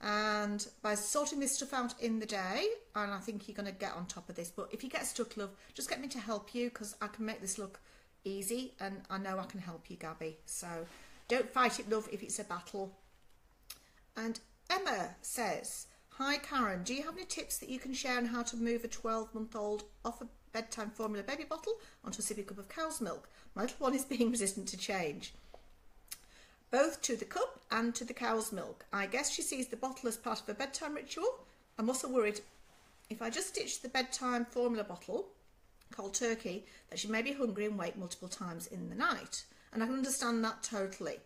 and by sorting this stuff out in the day, and I think you're going to get on top of this. But if you get stuck, love, just get me to help you, because I can make this look easy, and I know I can help you, Gabby. So don't fight it, love, if it's a battle. And Emma says, hi Karen, do you have any tips that you can share on how to move a 12-month-old off a bedtime formula baby bottle onto a sippy cup of cow's milk? My little one is being resistant to change, both to the cup and to the cow's milk. I guess she sees the bottle as part of a bedtime ritual. I'm also worried if I just stitch the bedtime formula bottle cold turkey that she may be hungry and wake multiple times in the night. And I can understand that totally.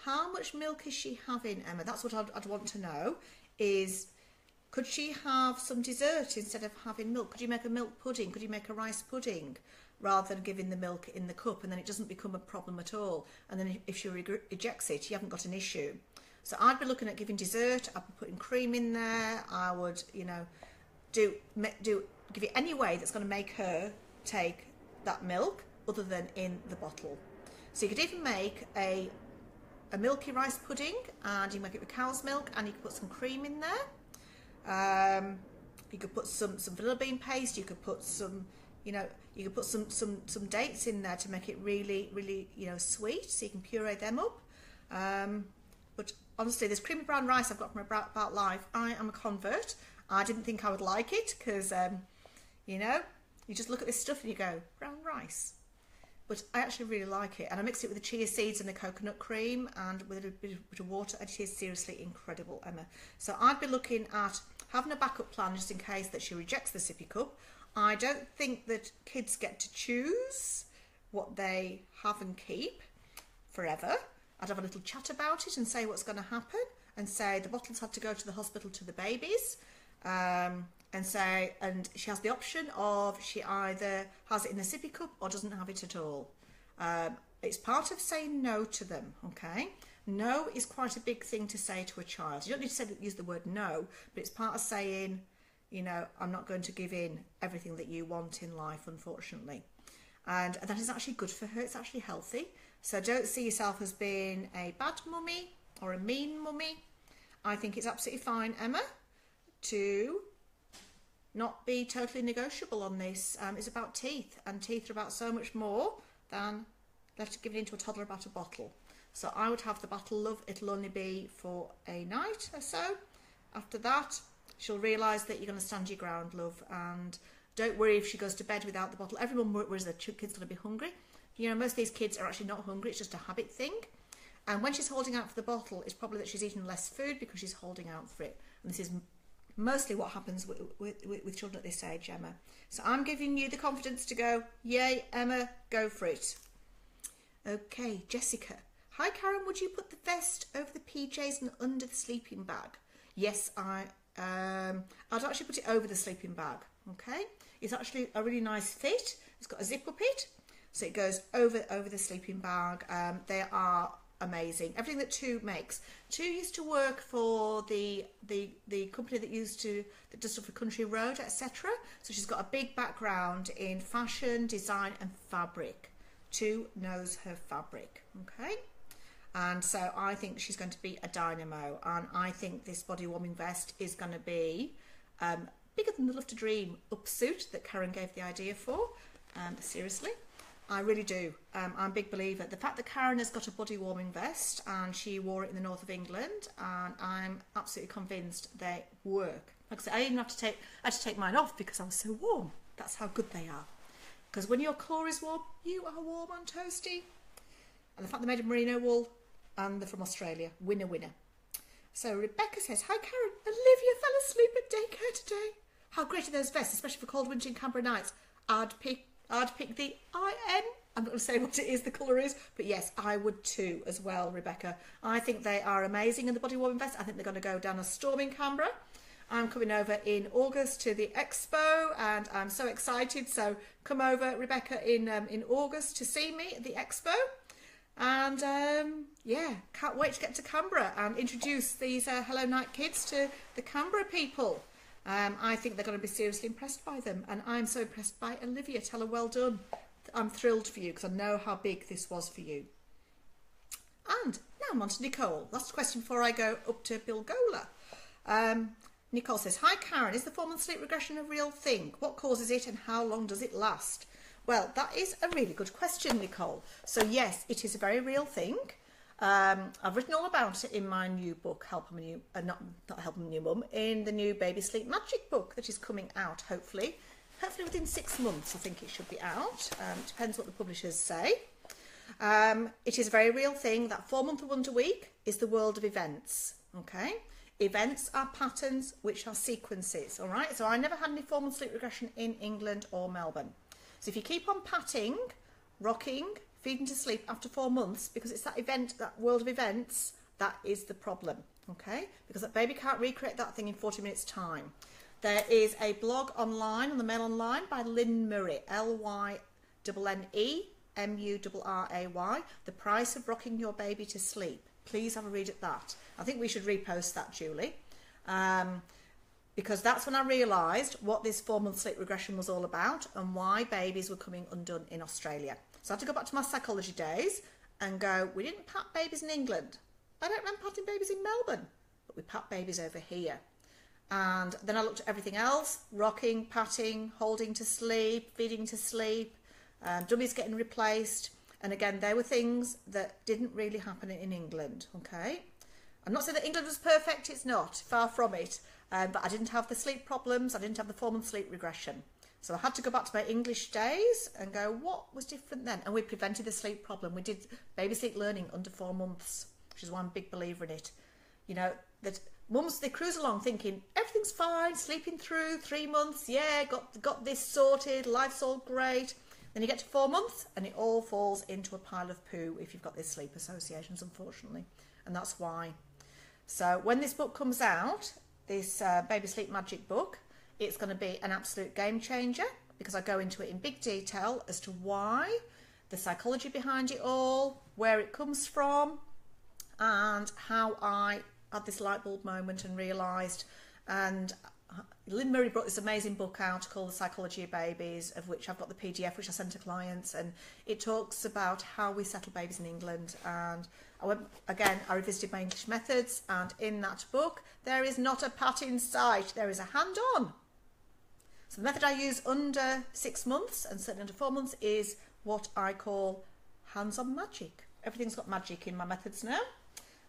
How much milk is she having, Emma? That's what I'd want to know, is could she have some dessert instead of having milk? Could you make a milk pudding? Could you make a rice pudding rather than giving the milk in the cup, and then it doesn't become a problem at all? And then if she rejects it, you haven't got an issue. So I'd be looking at giving dessert. I'd be putting cream in there. I would, you know, give it any way that's going to make her take that milk other than in the bottle. So you could even make a milky rice pudding, and you make it with cow's milk, and you could put some cream in there. You could put some vanilla bean paste. You could put some, you know, you could put some dates in there to make it really, really, you know, sweet. So you can puree them up. But honestly, this creamy brown rice I've got from About Life, I am a convert. I didn't think I would like it because, you know, you just look at this stuff and you go, brown rice. But I actually really like it. And I mixed it with the chia seeds and the coconut cream and with a bit of water. And it is seriously incredible, Emma. So I'd be looking at having a backup plan just in case that she rejects the sippy cup. I don't think that kids get to choose what they have and keep forever. I'd have a little chat about it and say what's going to happen, and say the bottles had to go to the hospital to the babies. And she has the option of she either has it in the sippy cup or doesn't have it at all. It's part of saying no to them, okay? No is quite a big thing to say to a child. You don't need to use the word no, but it's part of saying, you know, I'm not going to give in everything that you want in life, unfortunately. And that is actually good for her. It's actually healthy. So don't see yourself as being a bad mummy or a mean mummy. I think it's absolutely fine, Emma, to not be totally negotiable on this. It's about teeth, and teeth are about so much more than giving into a toddler about a bottle. So I would have the bottle, love. It'll only be for a night or so. After that, she'll realise that you're going to stand your ground, love, and don't worry if she goes to bed without the bottle. Everyone worries that the kid's going to be hungry. You know, most of these kids are actually not hungry. It's just a habit thing. And when she's holding out for the bottle, it's probably that she's eating less food because she's holding out for it. And this is mostly what happens with children at this age, Emma. So I'm giving you the confidence to go, yay, Emma, go for it. Okay, Jessica. Hi, Karen, would you put the vest over the PJs and under the sleeping bag? Yes, I'd actually put it over the sleeping bag, okay? It's actually a really nice fit. It's got a zip up it, so it goes over the sleeping bag. They are amazing. Everything that Tu makes. Tu used to work for the company that does stuff for Country Road, etc. So she's got a big background in fashion, design and fabric. Tu knows her fabric, okay? And so I think she's going to be a dynamo, and I think this body warming vest is going to be bigger than the Love to Dream upsuit that Karen gave the idea for. Seriously, I really do. I'm a big believer. The fact that Karen has got a body warming vest and she wore it in the north of England, and I'm absolutely convinced they work. Like I said, I even had to take mine off because I was so warm. That's how good they are. Because when your core is warm, you are warm and toasty. And the fact they're made of merino wool, and they're from Australia. Winner, winner. So Rebecca says, hi Karen, Olivia fell asleep at daycare today. How great are those vests, especially for cold winter in Canberra nights. I'd pick the IN. I'm not going to say what it is, the colour is, but yes, I would too as well, Rebecca. I think they are amazing in the body warming vest. I think they're going to go down a storm in Canberra. I'm coming over in August to the expo, and I'm so excited. So come over, Rebecca, in August to see me at the expo. And yeah, can't wait to get to Canberra and introduce these Hello Night kids to the Canberra people. I think they're going to be seriously impressed by them, and I'm so impressed by Olivia. Tell her well done. I'm thrilled for you because I know how big this was for you. And now I'm on to Nicole. Last question before I go up to Bill Gola. Nicole says, hi Karen, is the 4-month sleep regression a real thing? What causes it and how long does it last? Well, that is a really good question, Nicole. So yes, it is a very real thing. I've written all about it in my new book, not Helping a New Mum, in the new Baby Sleep Magic book that is coming out, hopefully within 6 months. I think it should be out. Depends what the publishers say. It is a very real thing. That 4-month wonder week is the world of events. Okay, events are patterns, which are sequences. All right. So I never had any 4-month sleep regression in England or Melbourne. So if you keep on patting, rocking, feeding to sleep after 4 months, because it's that event, that world of events, that is the problem, okay? Because that baby can't recreate that thing in 40 minutes time. There is a blog online, on the Mail Online, by Lynn Murray, Lynne Murray, The Price of Rocking Your Baby to Sleep. Please have a read at that. I think we should repost that, Julie. Because that's when I realised what this 4-month sleep regression was all about and why babies were coming undone in Australia. So I had to go back to my psychology days and go, we didn't pat babies in England. I don't remember patting babies in Melbourne, but we pat babies over here. And then I looked at everything else, rocking, patting, holding to sleep, feeding to sleep, dummies getting replaced. And again, they were things that didn't really happen in England, okay? I'm not saying that England was perfect, it's not, far from it. But I didn't have the sleep problems, I didn't have the 4-month sleep regression. So I had to go back to my English days and go, what was different then? And we prevented the sleep problem. We did baby sleep learning under 4 months, which is why I'm a big believer in it. You know, that mums, they cruise along thinking, everything's fine, sleeping through 3 months, yeah, got this sorted, life's all great. Then you get to 4 months and it all falls into a pile of poo if you've got these sleep associations, unfortunately. And that's why. So when this book comes out, this Baby Sleep Magic book, it's going to be an absolute game changer because I go into it in big detail as to why, the psychology behind it all, where it comes from, and how I had this light bulb moment and realised. And Lynn Murray brought this amazing book out called The Psychology of Babies, of which I've got the PDF, which I sent to clients, and it talks about how we settle babies in England. And I revisited my English methods, and in that book there is not a pat in sight, there is a hand on. So the method I use under 6 months and certainly under 4 months is what I call hands-on magic. Everything's got magic in my methods now,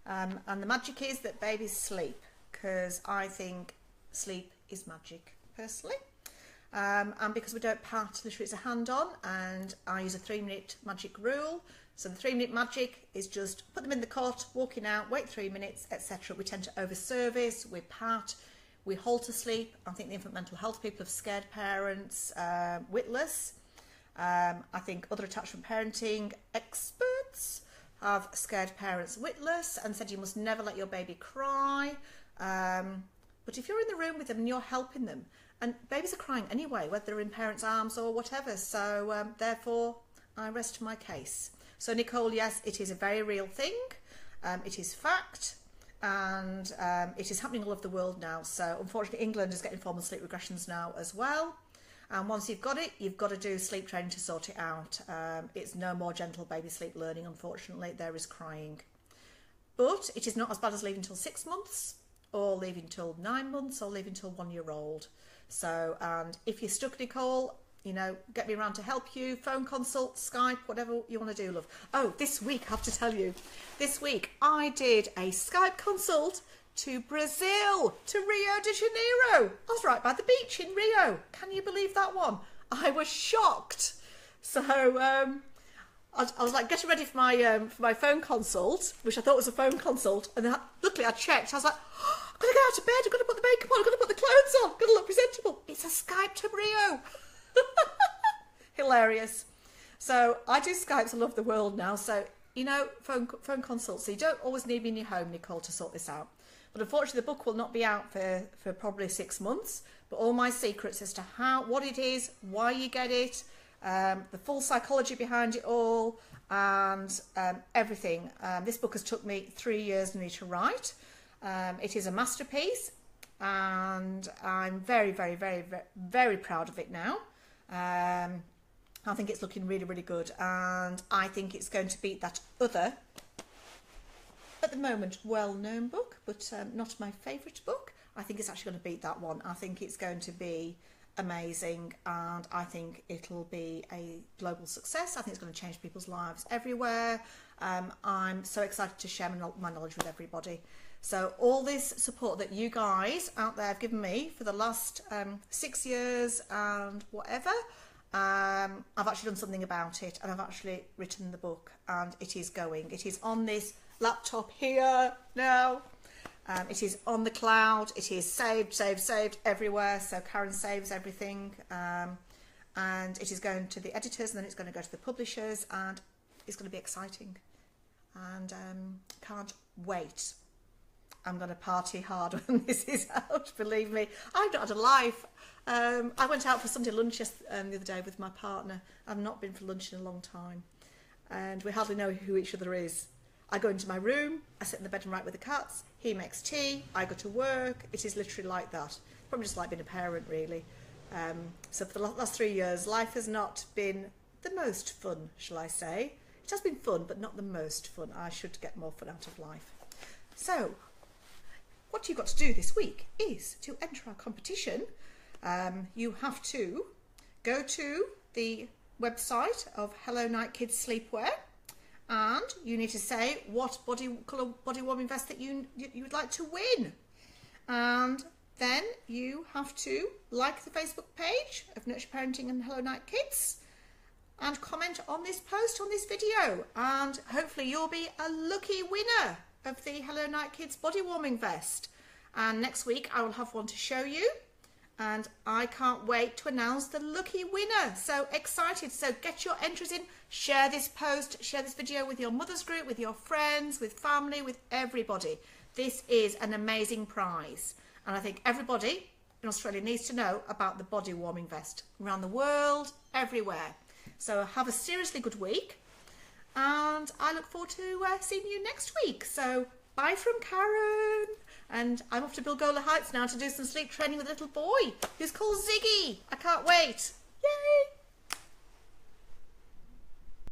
and the magic is that babies sleep, because I think sleep is magic personally, and because we don't pat, literally it's a hand on, and I use a 3-minute magic rule. So the 3-minute magic is just put them in the cot, walking out, wait 3 minutes, etc. We tend to over service, we pat, we hold to sleep. I think the infant mental health people have scared parents witless. I think other attachment parenting experts have scared parents witless and said you must never let your baby cry. But if you're in the room with them and you're helping them, and babies are crying anyway, whether they're in parents' arms or whatever, so therefore I rest my case. So Nicole, yes, it is a very real thing. It is fact, and it is happening all over the world now. So unfortunately, England is getting 4-month sleep regressions now as well. And once you've got it, you've got to do sleep training to sort it out. It's no more gentle baby sleep learning, unfortunately. There is crying. But it is not as bad as leaving till 6 months, or leaving till 9 months, or leaving till 1 year old. So, and if you're stuck, Nicole, you know, get me around to help you, phone consult, Skype, whatever you want to do, love. Oh, this week, I have to tell you, this week I did a Skype consult to Brazil, to Rio de Janeiro. I was right by the beach in Rio. Can you believe that one? I was shocked. So I was like getting ready for my phone consult, which I thought was a phone consult, and then luckily I checked. I was like, oh, I've got to go out of bed, I've got to put the makeup on, I've got to put the clothes on, I've got to look presentable. It's a Skype to Rio. Hilarious. So I do Skypes all over the world now. So, you know, phone consults. So you don't always need me in your home, Nicole, to sort this out. But unfortunately, the book will not be out for probably 6 months. But all my secrets as to what it is, why you get it, the full psychology behind it all, and everything. This book has took me 3 years nearly to write. It is a masterpiece, and I'm very, very, very, very, very proud of it now. I think it's looking really, really good, and I think it's going to beat that other, at the moment, well-known book, but not my favourite book. I think it's actually going to beat that one. I think it's going to be amazing, and I think it'll be a global success. I think it's going to change people's lives everywhere. I'm so excited to share my knowledge with everybody. So all this support that you guys out there have given me for the last 6 years and whatever, I've actually done something about it, and I've actually written the book, and it is going. It is on this laptop here now. It is on the cloud. It is saved everywhere. So Karen saves everything, and it is going to the editors, and then it's going to go to the publishers, and it's going to be exciting. And can't wait. I'm going to party hard when this is out. Believe me, I've not had a life. I went out for Sunday lunch the other day with my partner. I've not been for lunch in a long time, and we hardly know who each other is. I go into my room, I sit in the bed and write with the cats, he makes tea, I go to work. It is literally like that. Probably just like being a parent, really. So for the last 3 years, life has not been the most fun, shall I say. It has been fun, but not the most fun. I should get more fun out of life. So, what you've got to do this week is to enter our competition. You have to go to the website of Hello Night Kids Sleepwear, and you need to say what colour body warming vest that you would like to win, and then you have to like the Facebook page of Nurture Parenting and Hello Night Kids, and comment on this post on this video, and hopefully you'll be a lucky winner of the Hello Night Kids body warming vest. And next week I will have one to show you, and I can't wait to announce the lucky winner. So excited. So get your entries in, share this post, share this video with your mother's group, with your friends, with family, with everybody. This is an amazing prize, and I think everybody in Australia needs to know about the body warming vest, around the world, everywhere. So have a seriously good week, and I look forward to seeing you next week. So bye from Karen, and I'm off to Bilgola Heights now to do some sleep training with a little boy who's called Ziggy. I can't wait.